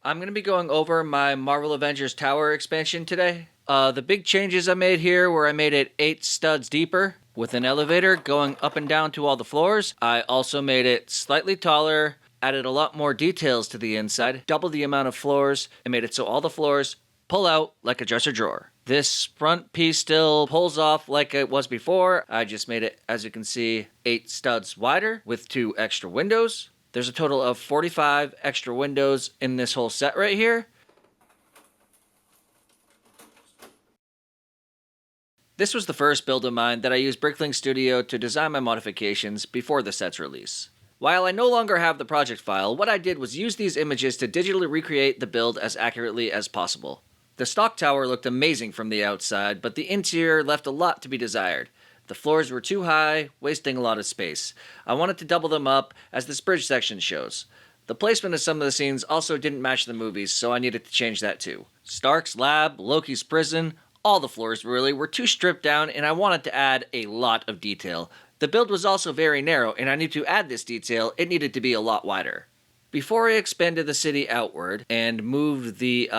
I'm going to be going over my Marvel Avengers Tower expansion today. The big changes I made here were I made it 8 studs deeper with an elevator going up and down to all the floors. I also made it slightly taller, added a lot more details to the inside, doubled the amount of floors, and made it so all the floors pull out like a dresser drawer. This front piece still pulls off like it was before. I just made it, as you can see, 8 studs wider with 2 extra windows. There's a total of 45 extra windows in this whole set right here. This was the first build of mine that I used Bricklink Studio to design my modifications before the set's release. While I no longer have the project file, what I did was use these images to digitally recreate the build as accurately as possible. The stock tower looked amazing from the outside, but the interior left a lot to be desired. The floors were too high, wasting a lot of space. I wanted to double them up, as this bridge section shows. The placement of some of the scenes also didn't match the movies, so I needed to change that too. Stark's lab, Loki's prison, all the floors really were too stripped down, and I wanted to add a lot of detail. The build was also very narrow, and I knew to add this detail, it needed to be a lot wider. Before I expanded the city outward and moved the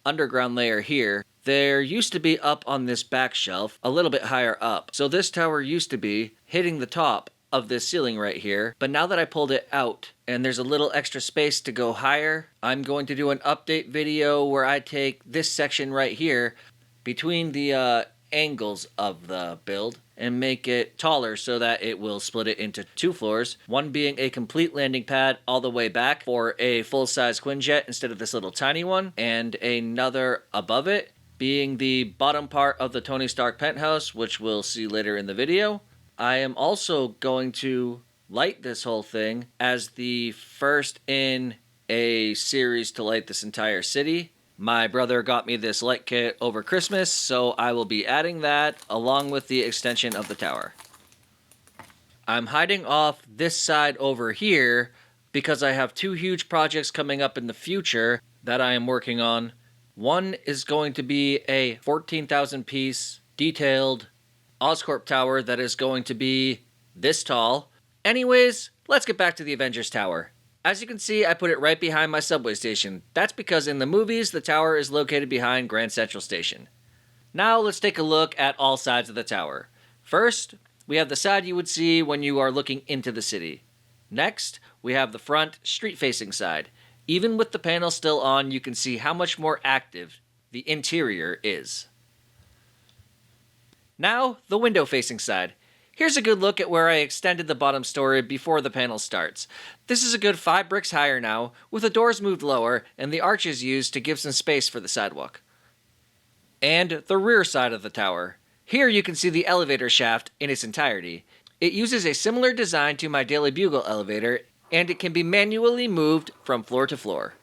underground layer here, there used to be up on this back shelf a little bit higher up. So this tower used to be hitting the top of this ceiling right here, but now that I pulled it out and there's a little extra space to go higher, I'm going to do an update video where I take this section right here between the angles of the build and make it taller so that it will split it into 2 floors, one being a complete landing pad all the way back for a full-size Quinjet instead of this little tiny one, and another above it being the bottom part of the Tony Stark penthouse, which we'll see later in the video. I am also going to light this whole thing as the first in a series to light this entire city. My brother got me this light kit over Christmas, so I will be adding that along with the extension of the tower. I'm hiding off this side over here because I have 2 huge projects coming up in the future that I am working on. One is going to be a 14,000 piece detailed Oscorp tower that is going to be this tall. Anyways, let's get back to the Avengers Tower. As you can see, I put it right behind my subway station. That's because in the movies, the tower is located behind Grand Central Station. Now let's take a look at all sides of the tower. First, we have the side you would see when you are looking into the city. Next, we have the front, street-facing side. Even with the panel still on, you can see how much more active the interior is. Now, the window-facing side. Here's a good look at where I extended the bottom story before the panel starts. This is a good 5 bricks higher now, with the doors moved lower and the arches used to give some space for the sidewalk. And the rear side of the tower. Here you can see the elevator shaft in its entirety. It uses a similar design to my Daily Bugle elevator, and it can be manually moved from floor to floor.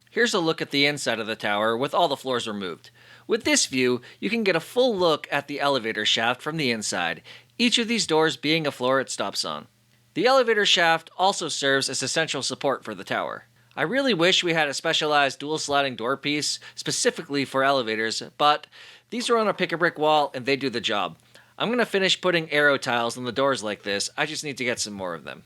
Here's a look at the inside of the tower with all the floors removed. With this view, you can get a full look at the elevator shaft from the inside, each of these doors being a floor it stops on. The elevator shaft also serves as essential support for the tower. I really wish we had a specialized dual sliding door piece specifically for elevators, but these are on a pick-a-brick wall and they do the job. I'm going to finish putting arrow tiles on the doors like this, I just need to get some more of them.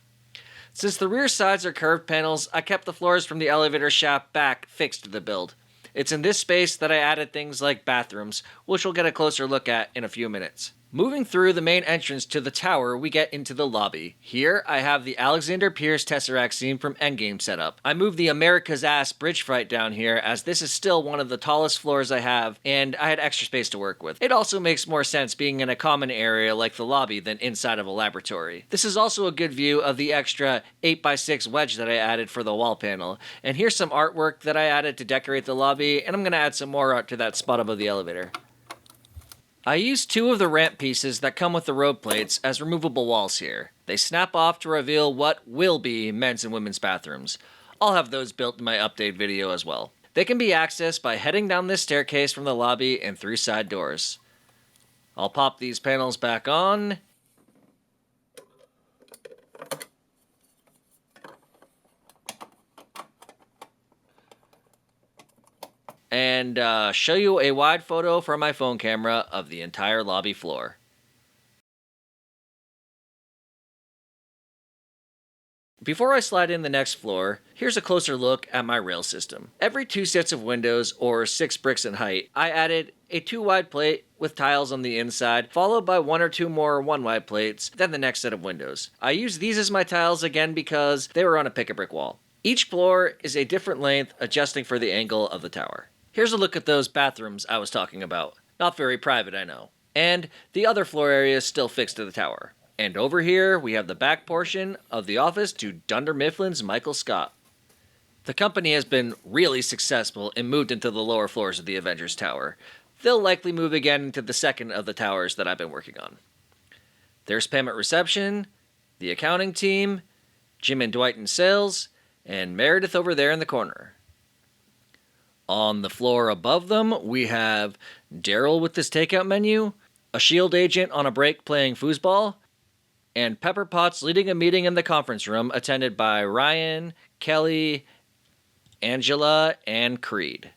Since the rear sides are curved panels, I kept the floors from the elevator shaft back fixed to the build. It's in this space that I added things like bathrooms, which we'll get a closer look at in a few minutes. Moving through the main entrance to the tower, we get into the lobby. Here, I have the Alexander Pierce Tesseract scene from Endgame set up. I moved the America's Ass bridge fight down here, as this is still one of the tallest floors I have, and I had extra space to work with. It also makes more sense being in a common area like the lobby than inside of a laboratory. This is also a good view of the extra 8x6 wedge that I added for the wall panel. And here's some artwork that I added to decorate the lobby, and I'm going to add some more art to that spot above the elevator. I used 2 of the ramp pieces that come with the road plates as removable walls here. They snap off to reveal what will be men's and women's bathrooms. I'll have those built in my update video as well. They can be accessed by heading down this staircase from the lobby and through side doors. I'll pop these panels back on. And show you a wide photo from my phone camera of the entire lobby floor. Before I slide in the next floor, here's a closer look at my rail system. Every 2 sets of windows, or 6 bricks in height, I added a 2-wide plate with tiles on the inside, followed by 1 or 2 more 1-wide plates, then the next set of windows. I used these as my tiles again because they were on a pick-a-brick wall. Each floor is a different length, adjusting for the angle of the tower. Here's a look at those bathrooms I was talking about. Not very private, I know. And the other floor area is still fixed to the tower. And over here, we have the back portion of the office to Dunder Mifflin's Michael Scott. The company has been really successful and moved into the lower floors of the Avengers Tower. They'll likely move again into the second of the towers that I've been working on. There's Pam at reception, the accounting team, Jim and Dwight in sales, and Meredith over there in the corner. On the floor above them, we have Daryl with his takeout menu, a S.H.I.E.L.D. agent on a break playing foosball, and Pepper Potts leading a meeting in the conference room attended by Ryan, Kelly, Angela, and Creed.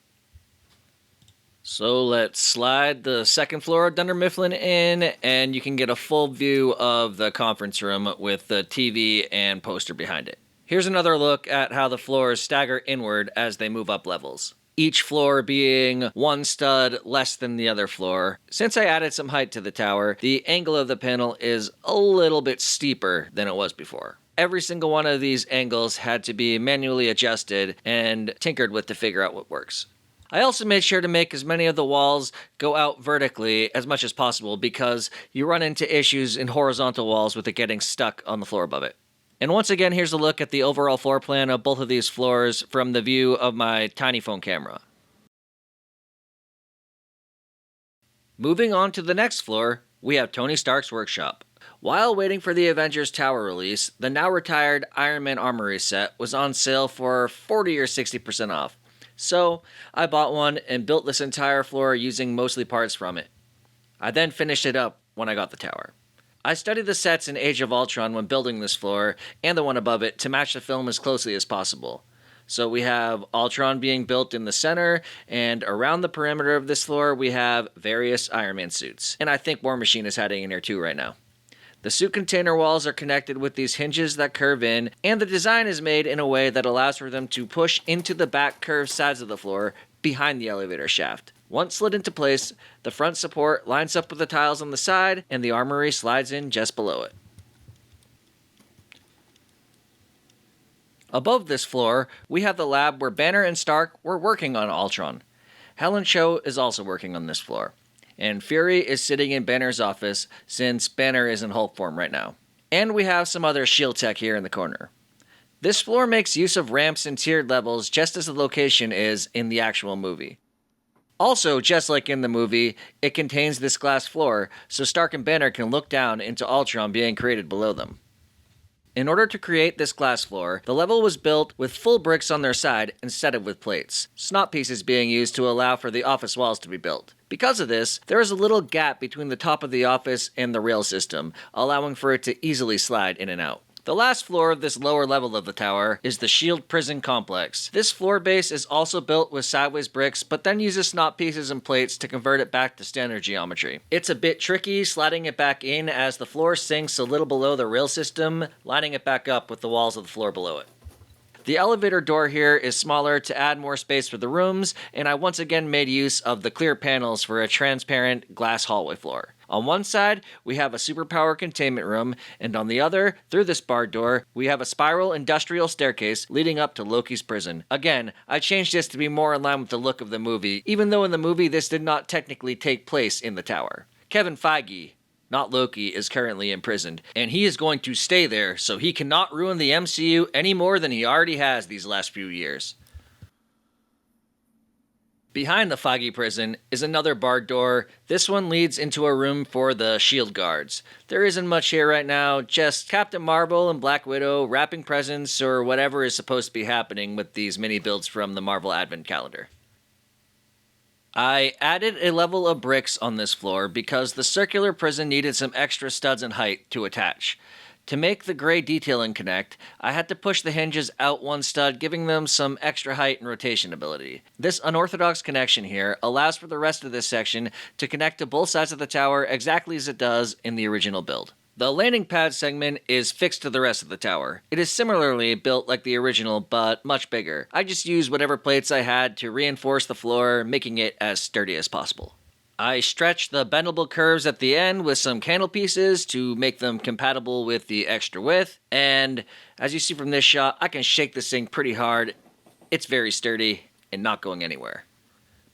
So let's slide the second floor of Dunder Mifflin in, and you can get a full view of the conference room with the TV and poster behind it. Here's another look at how the floors stagger inward as they move up levels. Each floor being 1 stud less than the other floor. Since I added some height to the tower, the angle of the panel is a little bit steeper than it was before. Every single one of these angles had to be manually adjusted and tinkered with to figure out what works. I also made sure to make as many of the walls go out vertically as much as possible because you run into issues in horizontal walls with it getting stuck on the floor above it. And once again, here's a look at the overall floor plan of both of these floors from the view of my tiny phone camera. Moving on to the next floor, we have Tony Stark's workshop. While waiting for the Avengers Tower release, the now retired Iron Man Armory set was on sale for 40 or 60% off. So I bought one and built this entire floor using mostly parts from it. I then finished it up when I got the tower. I studied the sets in Age of Ultron when building this floor, and the one above it, to match the film as closely as possible. So we have Ultron being built in the center, and around the perimeter of this floor we have various Iron Man suits. And I think War Machine is hiding in here too right now. The suit container walls are connected with these hinges that curve in, and the design is made in a way that allows for them to push into the back curved sides of the floor behind the elevator shaft. Once slid into place, the front support lines up with the tiles on the side, and the armory slides in just below it. Above this floor, we have the lab where Banner and Stark were working on Ultron. Helen Cho is also working on this floor. And Fury is sitting in Banner's office since Banner is in Hulk form right now. And we have some other S.H.I.E.L.D. tech here in the corner. This floor makes use of ramps and tiered levels just as the location is in the actual movie. Also, just like in the movie, it contains this glass floor, so Stark and Banner can look down into Ultron being created below them. In order to create this glass floor, the level was built with full bricks on their side instead of with plates, snot pieces being used to allow for the office walls to be built. Because of this, there is a little gap between the top of the office and the rail system, allowing for it to easily slide in and out. The last floor of this lower level of the tower is the S.H.I.E.L.D. prison complex. This floor base is also built with sideways bricks, but then uses snot pieces and plates to convert it back to standard geometry. It's a bit tricky sliding it back in as the floor sinks a little below the rail system, lining it back up with the walls of the floor below it. The elevator door here is smaller to add more space for the rooms, and I once again made use of the clear panels for a transparent glass hallway floor. On one side, we have a superpower containment room, and on the other, through this barred door, we have a spiral industrial staircase leading up to Loki's prison. Again, I changed this to be more in line with the look of the movie, even though in the movie this did not technically take place in the tower. Kevin Feige, not Loki, is currently imprisoned, and he is going to stay there, so he cannot ruin the MCU any more than he already has these last few years. Behind the Feige prison is another barred door. This one leads into a room for the S.H.I.E.L.D. guards. There isn't much here right now, just Captain Marvel and Black Widow wrapping presents or whatever is supposed to be happening with these mini builds from the Marvel Advent Calendar. I added a level of bricks on this floor because the circular prison needed some extra studs and height to attach. To make the gray detailing connect, I had to push the hinges out one stud, giving them some extra height and rotation ability. This unorthodox connection here allows for the rest of this section to connect to both sides of the tower exactly as it does in the original build. The landing pad segment is fixed to the rest of the tower. It is similarly built like the original, but much bigger. I just used whatever plates I had to reinforce the floor, making it as sturdy as possible. I stretched the bendable curves at the end with some candle pieces to make them compatible with the extra width, and as you see from this shot, I can shake this thing pretty hard. It's very sturdy and not going anywhere.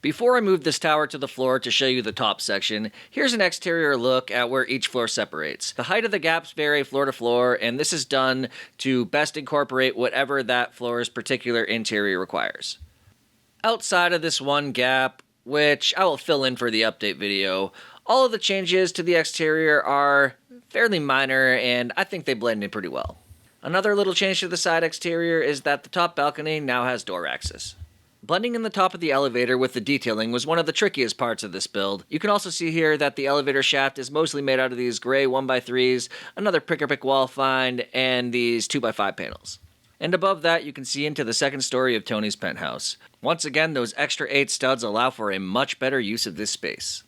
Before I move this tower to the floor to show you the top section, here's an exterior look at where each floor separates. The height of the gaps vary floor to floor, and this is done to best incorporate whatever that floor's particular interior requires. Outside of this one gap, which I will fill in for the update video, all of the changes to the exterior are fairly minor, and I think they blend in pretty well. Another little change to the side exterior is that the top balcony now has door access. Blending in the top of the elevator with the detailing was one of the trickiest parts of this build. You can also see here that the elevator shaft is mostly made out of these gray 1x3s, another pick wall find, and these 2x5 panels. And above that, you can see into the second story of Tony's penthouse. Once again, those extra 8 studs allow for a much better use of this space.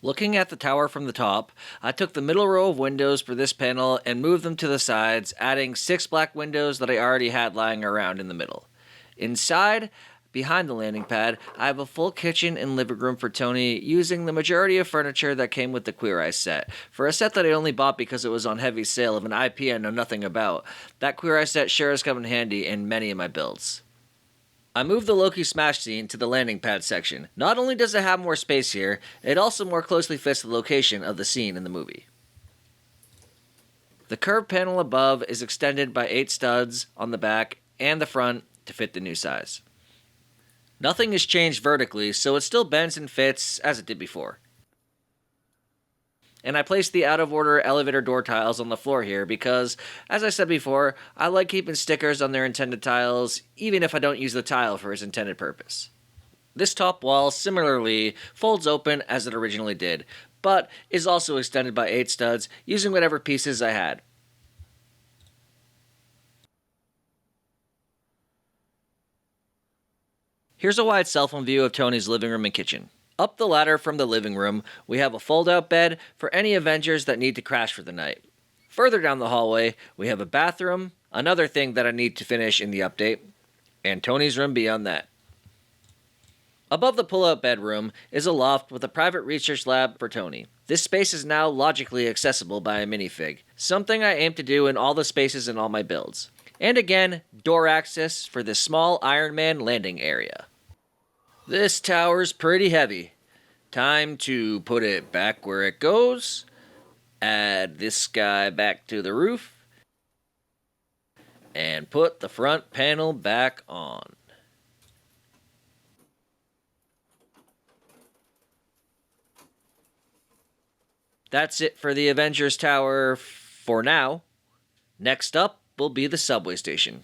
Looking at the tower from the top, I took the middle row of windows for this panel and moved them to the sides, adding 6 black windows that I already had lying around in the middle. Inside, behind the landing pad, I have a full kitchen and living room for Tony, using the majority of furniture that came with the Queer Eye set. For a set that I only bought because it was on heavy sale of an IP I know nothing about, that Queer Eye set sure has come in handy in many of my builds. I moved the Loki smash scene to the landing pad section. Not only does it have more space here, it also more closely fits the location of the scene in the movie. The curved panel above is extended by 8 studs on the back and the front to fit the new size. Nothing is changed vertically, so it still bends and fits as it did before. And I placed the out-of-order elevator door tiles on the floor here because, as I said before, I like keeping stickers on their intended tiles, even if I don't use the tile for its intended purpose. This top wall similarly folds open as it originally did, but is also extended by 8 studs using whatever pieces I had. Here's a wide cell phone view of Tony's living room and kitchen. Up the ladder from the living room, we have a fold-out bed for any Avengers that need to crash for the night. Further down the hallway, we have a bathroom, another thing that I need to finish in the update, and Tony's room beyond that. Above the pull-out bedroom is a loft with a private research lab for Tony. This space is now logically accessible by a minifig, something I aim to do in all the spaces in all my builds. And again, door access for this small Iron Man landing area. This tower's pretty heavy. Time to put it back where it goes, add this guy back to the roof, and put the front panel back on. That's it for the Avengers Tower for now. Next up will be the subway station.